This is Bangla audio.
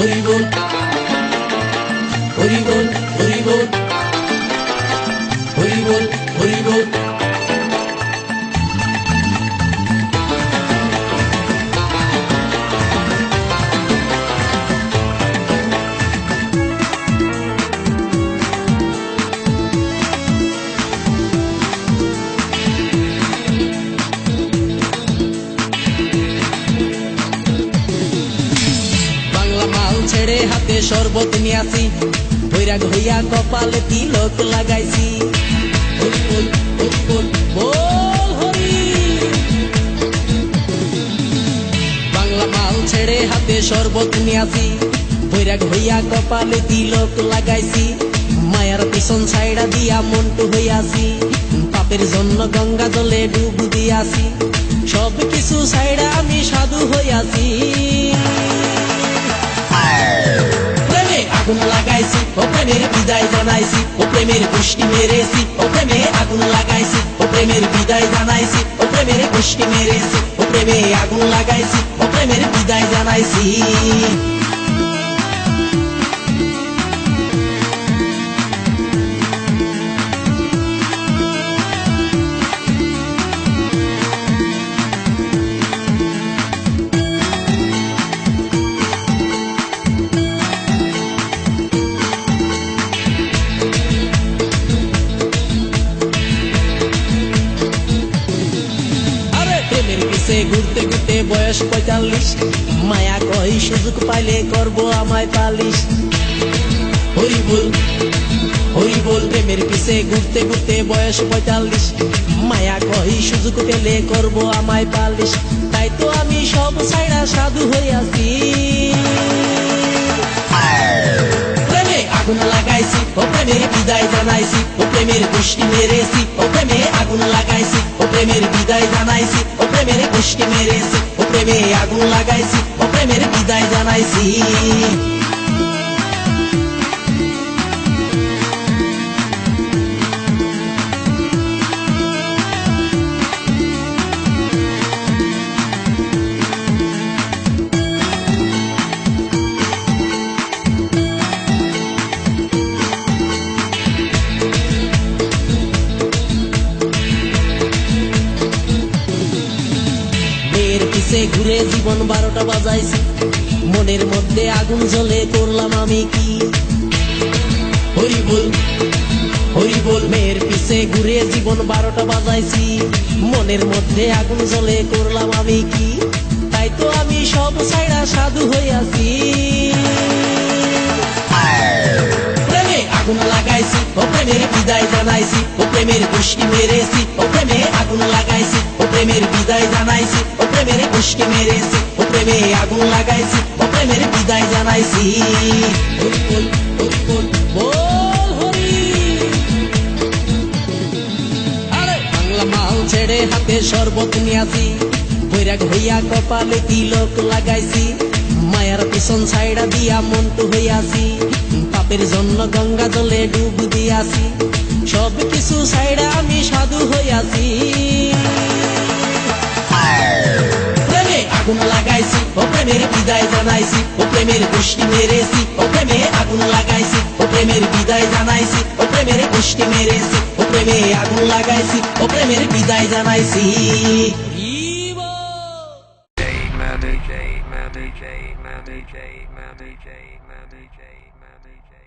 হরি বল, হরি বল, হরি বল, হরি বল, হরি বল। ছেড়ে হাতে শরবত নিয়াছি, বৈরাগ হইয়া কপালে তিলক লাগাইছি। হরি বল, হরি বল, বল হরি। বাংলা মাল ছেড়ে হাতে শরবত নিয়াছি, বৈরাগ হইয়া কপালে তিলক লাগাইছি। মায়ার পিছন ছাইড়া দিয়া মন্টু হইয়াছি, পাপের জন্য গঙ্গা জলে ডুব দিয়াছি। সব কিছু ছাইড়া আমি সাধু হইয়াছি। আগুন লাগাইছি, ও প্রেমের বিদায় জানাইছি, ও প্রেমের গোষ্ঠী মেরেছি, ও প্রেমে আগুন লাগাইছি, ও প্রেমের বিদায় জানাইছি, ও প্রেমের গোষ্ঠী মেরেছি, ও প্রেমে আগুন লাগাইছি, ও প্রেমের বিদায় জানাইছি। ঘুরতে ঘুরতে বয়স ৪৫, মায়া কই সুযোগ পাইলে করব আমায় পালিশ। হরি বল, হরি বল, প্রেমের পিছে ঘুরতে ঘুরতে বয়স ৪৫, মায়া কই সুযোগ পেলে করব আমায় পালিশ। তাই তো আমি সব ছাইড়া সাধু হইয়াছি। প্রেমে আগুন লাগাইছি, ও প্রেমের বিদায় জানাইছি, ও প্রেমের গোষ্ঠী মেরেছি, ও প্রেমে আগুন লাগাইছি, ও প্রেমের বিদায় জানাইছি, ও প্রেমের গোষ্ঠী মেরেছি, ও প্রেমে আগুন লাগাইছি, ও প্রেমের বিদায় জানাইছি। ঘুরে জীবন ১২টা বাজাইছি, মনের মধ্যে আগুন জ্বলে করলাম আমি কি। হরি বল, হরি বল, মেয়ের পিছে ঘুরে জীবন ১২টা বাজাইছি, মনের মধ্যে আগুন জ্বলে করলাম আমি কি। তাই তো আমি সব ছাইড়া সাধু হইয়াছি। প্রেমে আগুন লাগাইছি, ও প্রেমের বিদায় জানাইছি, ও প্রেমের গোষ্ঠী মেরেছি, ও প্রেমে আগুন লাগাইছি, ও প্রেমের বিদায় জানাইছি, ও প্রেমের গোষ্ঠী মেরেছি, ও প্রেমে আগুন লাগাইছি, ও প্রেমের বিদায় জানাইছি। হরি বল, হরি বল, বল হরি। আরে বাংলা মাল ছেড়ে হাতে শরবত নিয়াছি, বৈরাগ হইয়া কপালে তিলক লাগাইছি। মায়ার পিছন ছাইড়া দিয়া মন্টু হইয়াছি, পাপের জন্য গঙ্গা জলে ডুব দিয়াছি। সব কিছু ছাইড়া আমি সাধু হইয়াছি। প্রেমে আগুন লাগাইছি, ও প্রেমের বিদায় জানাইছি, ও প্রেমের গোষ্ঠী মেরেছি, ও প্রেমে আগুন লাগাইছি, ও প্রেমের বিদায় জানাইছি, ও প্রেমের গোষ্ঠী মেরেছি, ও প্রেমে আগুন লাগাইছি, ও প্রেমের বিদায় জানাইছি। Mandy J, Mandy J, Mandy J, Mandy J, Mandy J, Mandy J.